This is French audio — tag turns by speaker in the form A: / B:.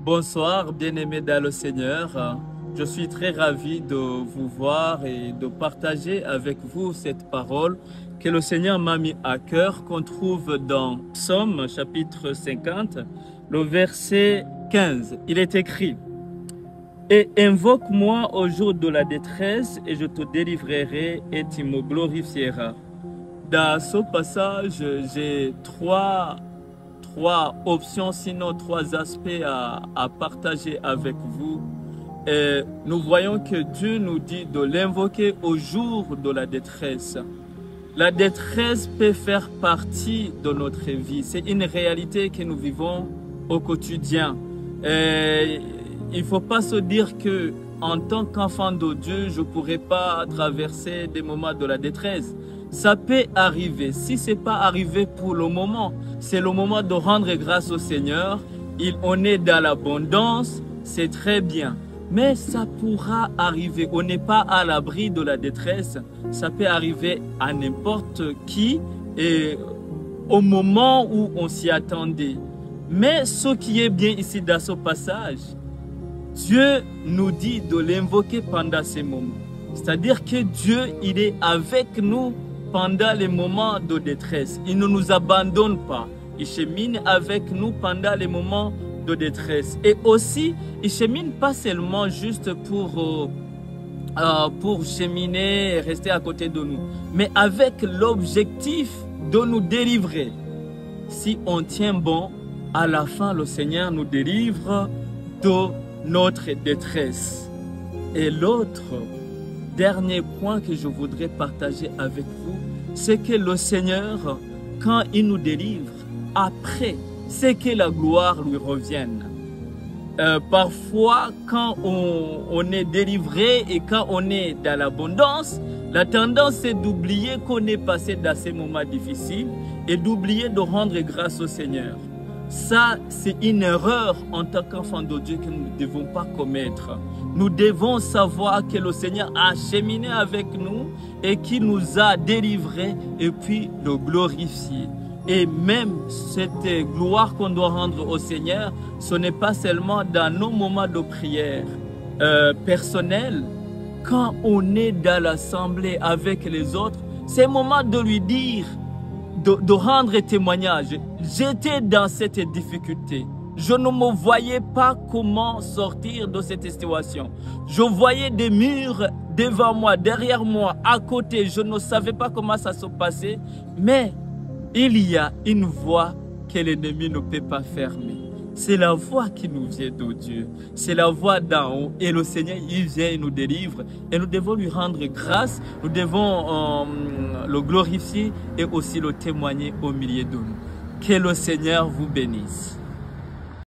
A: Bonsoir, bien-aimés dans le Seigneur. Je suis très ravi de vous voir et de partager avec vous cette parole que le Seigneur m'a mis à cœur, qu'on trouve dans Psaume chapitre 50, le verset 15. Il est écrit: « Et invoque-moi au jour de la détresse, et je te délivrerai, et tu me glorifieras. » Dans ce passage, j'ai trois options, sinon trois aspects à partager avec vous. Et nous voyons que Dieu nous dit de l'invoquer au jour de la détresse. La détresse peut faire partie de notre vie. C'est une réalité que nous vivons au quotidien. Et il ne faut pas se dire que en tant qu'enfant de Dieu, je ne pourrais pas traverser des moments de la détresse. Ça peut arriver. Si ce n'est pas arrivé pour le moment, c'est le moment de rendre grâce au Seigneur. On est dans l'abondance, c'est très bien. Mais ça pourra arriver. On n'est pas à l'abri de la détresse. Ça peut arriver à n'importe qui et au moment où on s'y attendait. Mais ce qui est bien ici dans ce passage, Dieu nous dit de l'invoquer pendant ces moments. C'est-à-dire que Dieu, il est avec nous pendant les moments de détresse. Il ne nous abandonne pas. Il chemine avec nous pendant les moments de détresse. Et aussi, il chemine pas seulement juste pour cheminer et rester à côté de nous, mais avec l'objectif de nous délivrer. Si on tient bon, à la fin, le Seigneur nous délivre de notre détresse. Et l'autre dernier point que je voudrais partager avec vous, c'est que le Seigneur, quand il nous délivre, après, c'est que la gloire lui revienne. Parfois, quand on est délivré et quand on est dans l'abondance, la tendance c'est d'oublier qu'on est passé dans ces moments difficiles et d'oublier de rendre grâce au Seigneur. Ça, c'est une erreur en tant qu'enfant de Dieu que nous ne devons pas commettre. Nous devons savoir que le Seigneur a cheminé avec nous et qu'il nous a délivrés et puis le glorifier. Et même cette gloire qu'on doit rendre au Seigneur, ce n'est pas seulement dans nos moments de prière personnels. Quand on est dans l'assemblée avec les autres, c'est le moment de lui dire, de rendre témoignage. J'étais dans cette difficulté. Je ne me voyais pas comment sortir de cette situation. Je voyais des murs devant moi, derrière moi, à côté. Je ne savais pas comment ça se passait. Mais il y a une voie que l'ennemi ne peut pas fermer. C'est la voie qui nous vient de Dieu. C'est la voie d'en haut. Et le Seigneur, il vient et nous délivre. Et nous devons lui rendre grâce. Nous devons le glorifier et aussi le témoigner au milieu de nous. Que le Seigneur vous bénisse.